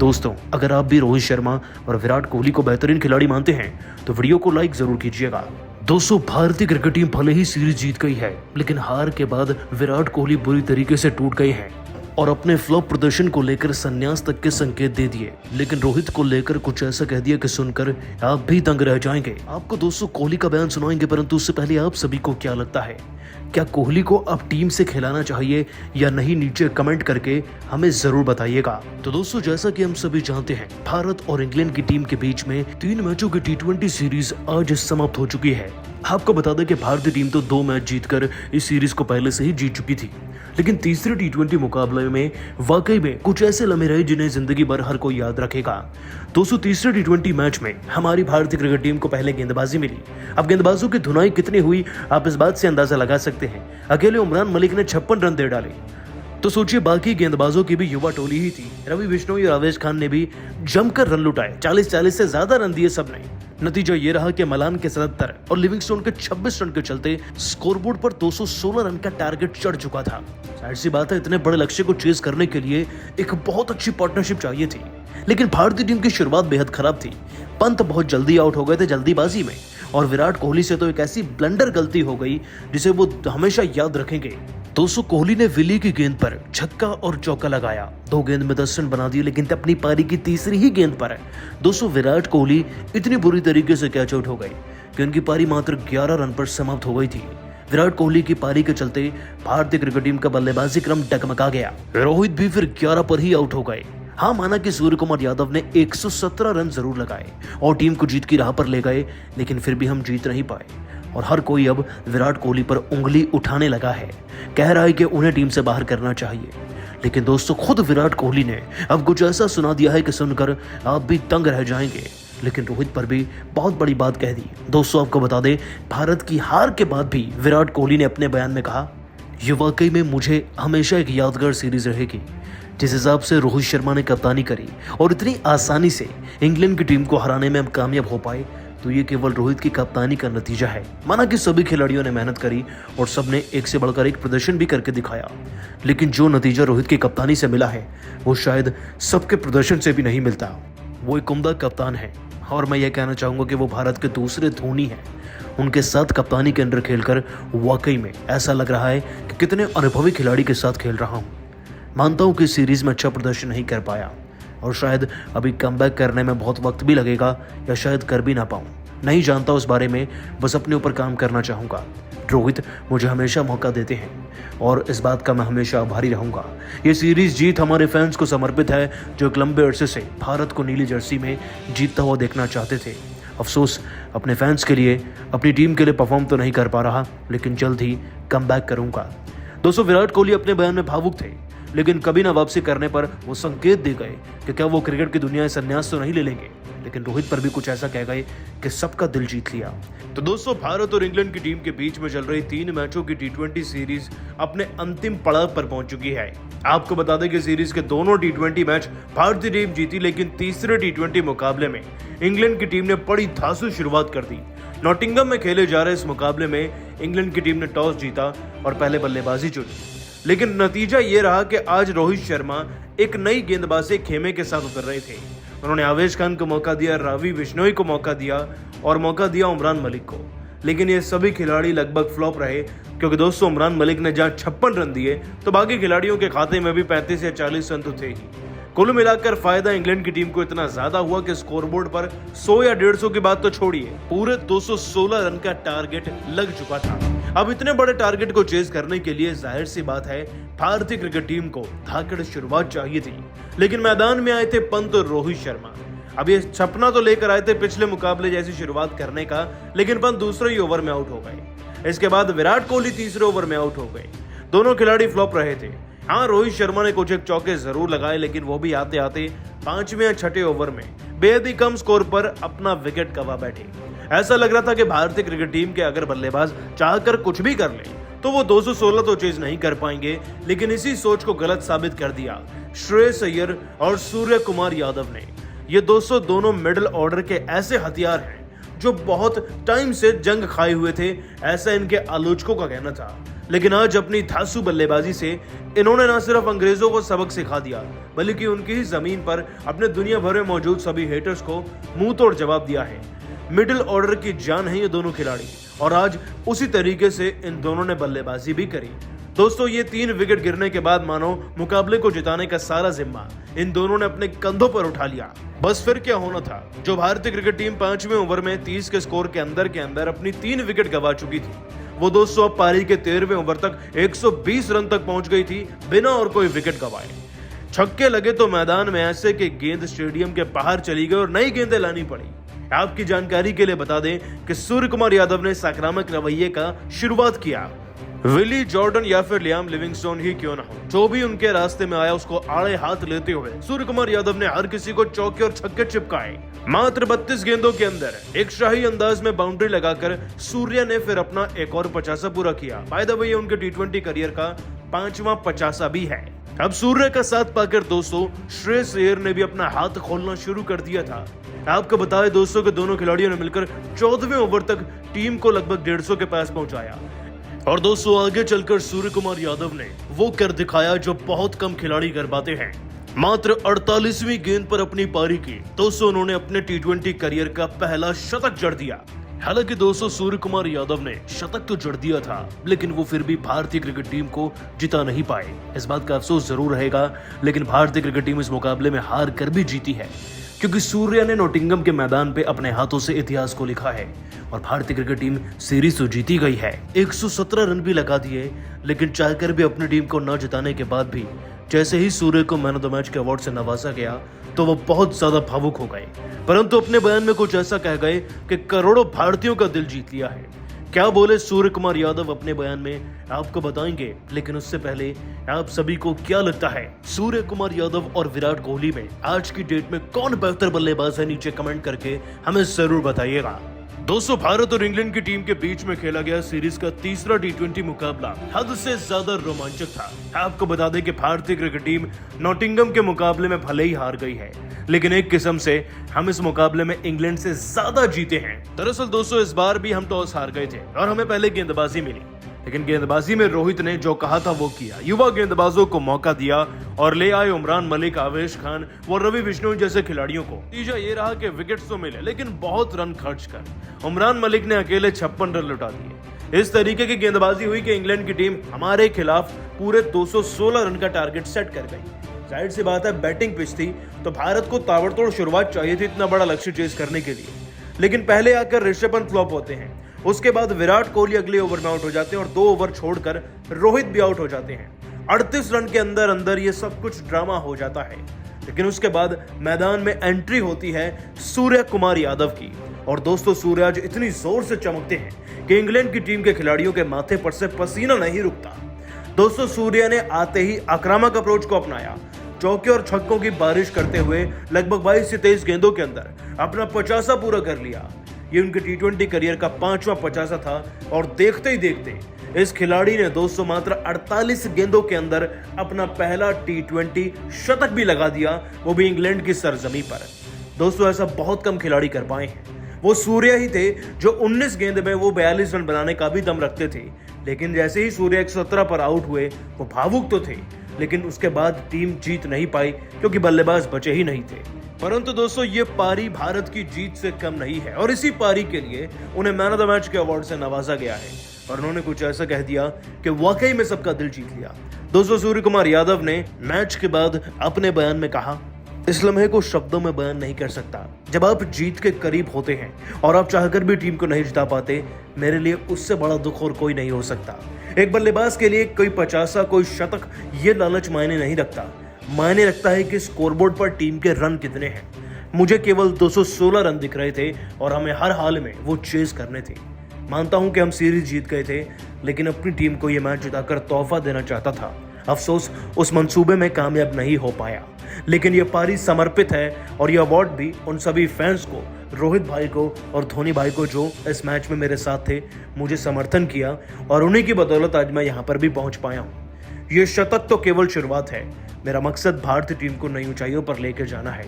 दोस्तों, अगर आप भी रोहित शर्मा और विराट कोहली को बेहतरीन खिलाड़ी मानते हैं तो वीडियो को लाइक जरूर कीजिएगा। दोस्तों, भारतीय क्रिकेट टीम भले ही सीरीज जीत गई है, लेकिन हार के बाद विराट कोहली बुरी तरीके से टूट गए हैं और अपने फ्लॉप प्रदर्शन को लेकर संन्यास तक के संकेत दे दिए। लेकिन रोहित को लेकर कुछ ऐसा कह दिया कि सुनकर आप भी दंग रह जाएंगे। आपको दोस्तों कोहली का बयान सुनाएंगे, परंतु उससे पहले आप सभी को क्या लगता है, क्या कोहली को अब टीम से खिलाना चाहिए या नहीं? नीचे कमेंट करके हमें जरूर बताइएगा। तो दोस्तों, जैसा कि हम सभी जानते हैं, भारत और इंग्लैंड की टीम के बीच में 3 मैचों की T20 सीरीज आज समाप्त हो चुकी है। आपको बता दें कि भारतीय टीम तो 2 मैच जीतकर इस सीरीज को पहले से ही जीत चुकी थी, लेकिन तीसरे T20 मुकाबले में वाकई में कुछ ऐसे लम्हे रहे जिन्हें जिंदगी भर हर कोई याद रखेगा। दोस्तों, तीसरे T20 मैच में हमारी भारतीय क्रिकेट टीम को पहले गेंदबाजी मिली। अब गेंदबाजों की धुनाई कितनी हुई, आप इस बात से अंदाजा लगा सकते हैं। अकेले उमरान मलिक ने 56 रन दे डाले, तो सोचिए बाकी गेंदबाजों की भी युवा टोली ही थी। रवि बिश्नोई और आवेश खान ने भी जमकर रन लुटाए, 40 से ज्यादा रन दिए सबने। नतीजा ये रहा कि मलान के 77 और लिविंगस्टोन के 26 रन के चलते स्कोरबोर्ड पर 216 रन का टारगेट चढ़ चुका था। जाहिर सी बात है, इतने बड़े लक्ष्य को चेज करने के लिए एक बहुत अच्छी पार्टनरशिप चाहिए थी, लेकिन भारतीय टीम की शुरुआत बेहद खराब थी। पंत बहुत जल्दी आउट हो गए थे जल्दीबाजी में, और विराट कोहली से तो एक ऐसी ब्लंडर गलती हो गई जिसे वो हमेशा याद रखेंगे। दोस्तों, कोहली ने विली की गेंद पर छक्का और चौका लगाया, 2 गेंद में 10 रन बना दिए, लेकिन अपनी पारी की तीसरी ही गेंद पर दोस्तों विराट कोहली इतनी बुरी तरीके से कैच आउट हो गए कि उनकी पारी मात्र 11 रन पर समाप्त हो गई थी। विराट कोहली की पारी के चलते भारतीय क्रिकेट टीम का बल्लेबाजी क्रम डगमगा गया। रोहित भी फिर 11 पर ही आउट हो गए। हाँ, माना कि सूर्य कुमार यादव ने 117 रन जरूर लगाए और टीम को जीत की राह पर ले गए, लेकिन फिर भी हम जीत नहीं पाए और हर कोई अब विराट कोहली पर उंगली उठाने लगा है, कह रहा है कि उन्हें टीम से बाहर करना चाहिए। लेकिन दोस्तों, खुद विराट कोहली ने अब कुछ ऐसा सुना दिया है कि सुनकर आप भी दंग रह जाएंगे। लेकिन रोहित पर भी बहुत बड़ी बात कह दी। दोस्तों, आपको बता दें, भारत की हार के बाद भी विराट कोहली ने अपने बयान में कहा, ये वाकई में मुझे हमेशा एक यादगार सीरीज रहेगी। जिस हिसाब से रोहित शर्मा ने कप्तानी करी और इतनी आसानी से इंग्लैंड की टीम को हराने में हम कामयाब हो पाए, तो ये केवल रोहित की कप्तानी का नतीजा है। माना कि सभी खिलाड़ियों ने मेहनत करी और सबने एक से बढ़कर एक प्रदर्शन भी करके दिखाया, लेकिन जो नतीजा रोहित की कप्तानी से मिला है वो शायद सबके प्रदर्शन से भी नहीं मिलता। वो एक उम्दा कप्तान है और मैं ये कहना चाहूँगा कि वो भारत के दूसरे धोनी हैं। उनके साथ कप्तानी के अंदर खेलकर वाकई में ऐसा लग रहा है कि कितने अनुभवी खिलाड़ी के साथ खेल रहा हूँ। मानता हूँ कि सीरीज में अच्छा प्रदर्शन नहीं कर पाया और शायद अभी कमबैक करने में बहुत वक्त भी लगेगा या शायद कर भी ना पाऊँ, नहीं जानता उस बारे में। बस अपने ऊपर काम करना चाहूँगा। रोहित मुझे हमेशा मौका देते हैं और इस बात का मैं हमेशा आभारी रहूँगा। ये सीरीज जीत हमारे फैंस को समर्पित है, जो एक लंबे अरसे से भारत को नीली जर्सी में जीतता हुआ देखना चाहते थे। अफसोस, अपने फैंस के लिए, अपनी टीम के लिए परफॉर्म तो नहीं कर पा रहा, लेकिन जल्द ही कमबैक करूँगा। दोस्तों, विराट कोहली अपने बयान में भावुक थे, लेकिन कभी ना वापसी करने पर वो संकेत दे गए कि क्या वो क्रिकेट की दुनिया से संन्यास तो नहीं ले लेंगे। लेकिन रोहित पर भी कुछ ऐसा कह गए कि सबका दिल जीत लिया। तो दोस्तों, भारत और इंग्लैंड की टीम के बीच में चल रही 3 मैचों की T20 सीरीज अपने अंतिम पड़ाव पर पहुंच चुकी है। आपको बता दें कि सीरीज के दोनों T20 मैच भारतीय टीम जीती, लेकिन तीसरे T20 मुकाबले में इंग्लैंड की टीम ने बड़ी धांसू शुरुआत कर दी। नॉटिंघम में खेले जा रहे इस मुकाबले में इंग्लैंड की टीम ने टॉस जीता और पहले बल्लेबाजी चुनी, लेकिन नतीजा ये रहा कि आज रोहित शर्मा एक नई गेंदबाजी खेमे के साथ उतर रहे थे। उन्होंने आवेश खान को मौका दिया, रवि बिश्नोई को मौका दिया और मौका दिया उमरान मलिक को, लेकिन ये सभी खिलाड़ी लगभग फ्लॉप रहे, क्योंकि दोस्तों उमरान मलिक ने जहां 56 रन दिए तो बाकी खिलाड़ियों के खाते में भी 35 या 40 रन तो थे ही। कुल मिलाकर फायदा इंग्लैंड की टीम को इतना ज्यादा हुआ कि स्कोरबोर्ड पर 100 या 150 की बात तो छोड़िए, पूरे 216 रन का टारगेट लग चुका था। अब इतने बड़े टारगेट को चेज करने के लिए जाहिर सी बात है भारतीय क्रिकेट टीम को धाकड़ शुरुआत चाहिए थी, लेकिन मैदान में आए थे पंत और रोहित शर्मा। अब ये सपना तो लेकर आए थे पिछले मुकाबले जैसी शुरुआत करने का, लेकिन पंत दूसरे ही ओवर में आउट हो गए। इसके बाद विराट कोहली तीसरे ओवर में आउट हो गए। दोनों खिलाड़ी फ्लॉप रहे थे। हाँ, रोहित शर्मा ने कुछ एक चौके जरूर लगाए, लेकिन वो भी आते आते 5वें या 6ठे ओवर में बेहद ही कम स्कोर पर अपना विकेट गंवा बैठे। ऐसा लग रहा था कि भारतीय क्रिकेट टीम के अगर बल्लेबाज चाहकर कुछ भी कर ले तो वो 216 तो चेज नहीं कर पाएंगे, लेकिन इसी सोच को गलत साबित कर दिया श्रेयस अय्यर और सूर्य कुमार यादव ने। ये दोनों मिडिल ऑर्डर के ऐसे हथियार हैं जो बहुत टाइम से जंग खाए हुए थे, ऐसा इनके आलोचकों का कहना था। लेकिन आज अपनी धांसू बल्लेबाजी से इन्होंने न सिर्फ अंग्रेजों को सबक सिखा दिया, बल्कि उनकी ही जमीन पर अपने दुनिया भर में मौजूद सभी हेटर्स को मुंह तोड़ जवाब दिया है। मिडिल ऑर्डर की जान है ये दोनों खिलाड़ी, और आज उसी तरीके से इन दोनों ने बल्लेबाजी भी करी। दोस्तों, ये 3 विकेट गिरने के बाद मानो मुकाबले को जिताने का सारा जिम्मा इन दोनों ने अपने कंधों पर उठा लिया। बस फिर क्या होना था। जो भारतीय क्रिकेट टीम 5वें ओवर में 30 के स्कोर के अंदर अपनी 3 विकेट गंवा चुकी थी, वो दोस्तों अब पारी के 13वें ओवर तक 120 रन तक पहुंच गई थी बिना और कोई विकेट गंवाए। छक्के लगे तो मैदान में ऐसे कि गेंद स्टेडियम के बाहर चली गई और नई गेंदें लानी पड़ी। आपकी जानकारी के लिए बता दें कि सूर्य कुमार यादव ने सकारात्मक रवैये का शुरुआत किया। विली जॉर्डन या फिर लियाम लिविंगस्टोन ही क्यों ना हो, जो भी उनके रास्ते में आया उसको आड़े हाथ लेते हुए सूर्य कुमार यादव ने हर किसी को चौके और छक्के चिपकाए। मात्र 32 गेंदों के अंदर एक शाही अंदाज में बाउंड्री लगाकर सूर्य ने फिर अपना एक और 50 पूरा किया। बाय द वे, ये उनके T20 करियर का 5वां 50 भी है। अब सूर्य का साथ पाकर दोस्तों श्रेयस अय्यर ने भी अपना हाथ खोलना शुरू कर दिया था। आपको बताएं दोस्तों कि दोनों खिलाड़ियों ने मिलकर 14वें ओवर तक टीम को लगभग 150 के पास पहुंचाया। और दोस्तों, आगे चलकर सूर्य कुमार यादव ने वो कर दिखाया जो बहुत कम खिलाड़ी कर पाते हैं। मात्र 48वीं गेंद पर अपनी पारी की दोस्तों उन्होंने अपने T20 करियर का पहला शतक जड़ दिया। हालांकि दोस्तों, सूर्य कुमार यादव ने शतक तो जड़ दिया था, लेकिन वो फिर भी भारतीय क्रिकेट टीम को जिता नहीं पाए। इस बात का अफसोस जरूर रहेगा, लेकिन भारतीय क्रिकेट टीम इस मुकाबले में हार कर भी जीती है, क्योंकि सूर्य ने नॉटिंघम के मैदान पे अपने हाथों से इतिहास को लिखा है और भारतीय क्रिकेट टीम सीरीज तो जीती गई है। 117 रन भी लगा दिए, लेकिन चाहकर भी अपनी टीम को न जिताने के बाद भी जैसे ही सूर्य को मैन ऑफ द मैच के अवार्ड से नवाजा गया तो वो बहुत ज्यादा भावुक हो गए, परंतु अपने बयान में कुछ ऐसा कह गए कि करोड़ों भारतीयों का दिल जीत लिया है। क्या बोले सूर्य कुमार यादव अपने बयान में आपको बताएंगे, लेकिन उससे पहले आप सभी को क्या लगता है सूर्य कुमार यादव और विराट कोहली में आज की डेट में कौन बेहतर बल्लेबाज है? नीचे कमेंट करके हमें जरूर बताइएगा। दोस्तों, भारत और इंग्लैंड की टीम के बीच में खेला गया सीरीज का तीसरा T20 मुकाबला हद से ज्यादा रोमांचक था। आपको बता दें कि भारतीय क्रिकेट टीम नॉटिंघम के मुकाबले में भले ही हार गई है, लेकिन एक किस्म से हम इस मुकाबले में इंग्लैंड से ज्यादा जीते हैं। दरअसल दोस्तों, इस बार भी हम टॉस हार गए थे और हमें पहले गेंदबाजी मिली, लेकिन गेंदबाजी में रोहित ने जो कहा था वो किया। युवा गेंदबाजों को मौका दिया और ले आए उमरान मलिक, आवेश खान व रवि बिश्नोई जैसे खिलाड़ियों को। नतीजा ये रहा कि विकेट्स तो मिले, लेकिन बहुत रन खर्च कर उमरान मलिक ने अकेले 56 रन लौटा दिए। इस तरीके की गेंदबाजी हुई कि इंग्लैंड की टीम हमारे खिलाफ पूरे 216 रन का टारगेट सेट कर गई। जाहिर सी बात है, बैटिंग पिच थी तो भारत को ताबड़तोड़ शुरुआत चाहिए थी इतना बड़ा लक्ष्य चेज करने के लिए, लेकिन पहले आकर ऋषभ पंत फ्लॉप होते हैं। उसके बाद विराट कोहली अगले ओवर में आउट हो जाते हैं और 2 ओवर छोड़कर रोहित भी आउट हो जाते हैं। 38 रन के अंदर ये सब कुछ ड्रामा हो जाता है, लेकिन उसके बाद मैदान में एंट्री होती है सूर्य कुमार यादव की। और दोस्तों, सूर्य आज इतनी जोर से चमकते हैं कि इंग्लैंड की टीम के खिलाड़ियों के माथे पर से पसीना नहीं रुकता। दोस्तों, सूर्य ने आते ही आक्रामक अप्रोच को अपनाया, चौके और छक्कों की बारिश करते हुए लगभग 22 से 23 गेंदों के अंदर अपना 50 पूरा कर लिया। ये उनके T20 करियर का 5वां 50 था और देखते ही देखते इस खिलाड़ी ने दोस्तों मात्र 48 गेंदों के अंदर अपना पहला T20 शतक भी लगा दिया, वो भी इंग्लैंड की सरजमी पर। दोस्तों, ऐसा बहुत कम खिलाड़ी कर पाए हैं। वो सूर्य ही थे जो 19 गेंद में वो 42 रन बनाने का भी दम रखते थे, लेकिन जैसे ही सूर्य 117 पर आउट हुए वो भावुक तो थे, लेकिन उसके बाद टीम जीत नहीं पाई क्योंकि बल्लेबाज बचे ही नहीं थे। परंतु दोस्तों, ये पारी भारत की जीत से कम नहीं है और इसी पारी के लिए उन्हें मैन ऑफ द मैच के अवार्ड से नवाजा गया है। और उन्होंने कुछ ऐसा कह दिया कि वाकई में सबका दिल जीत लिया। दोस्तों, सूर्य कुमार यादव ने मैच के बाद अपने बयान में कहा, इस लम्हे को शब्दों में बयान नहीं कर सकता। जब आप जीत के करीब होते हैं और आप चाहकर भी टीम को नहीं जिता पाते, मेरे लिए उससे बड़ा दुख और कोई नहीं हो सकता। एक बल्लेबाज के लिए कोई 50 कोई शतक ये लालच मायने नहीं रखता। मायने रखता है कि स्कोरबोर्ड पर टीम के रन कितने हैं। मुझे केवल 216 रन दिख रहे थे और हमें हर हाल में वो चेज करने थे। मानता हूं कि हम सीरीज जीत गए थे, लेकिन अपनी टीम को ये मैच जिताकर तोहफा देना चाहता था। अफसोस उस मंसूबे में कामयाब नहीं हो पाया, लेकिन ये पारी समर्पित है और ये अवार्ड भी उन सभी फैंस को, रोहित भाई को और धोनी भाई को जो इस मैच में मेरे साथ थे, मुझे समर्थन किया और उन्हीं की बदौलत आज मैं यहाँ पर भी पहुँच पाया हूँ। ये शतक तो केवल शुरुआत है। मेरा मकसद भारतीय टीम को नई ऊंचाइयों पर लेकर जाना है।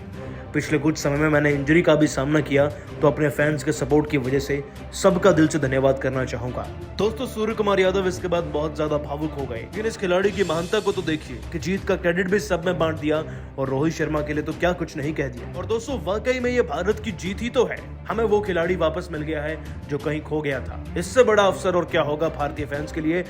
पिछले कुछ समय में मैंने इंजरी का भी सामना किया, तो अपने फैंस के सपोर्ट की वजह से सबका दिल से धन्यवाद करना चाहूंगा। दोस्तों, सूर्य कुमार यादव इसके बाद बहुत ज्यादा भावुक हो गए, लेकिन इस खिलाड़ी की महानता को तो देखिए कि जीत का क्रेडिट भी सब में बांट दिया और रोहित शर्मा के लिए तो क्या कुछ नहीं कह दिया। और दोस्तों, वाकई में ये भारत की जीत ही तो है। हमें वो खिलाड़ी वापस मिल गया है जो कहीं खो गया था। इससे बड़ा अवसर और क्या होगा भारतीय फैंस के लिए।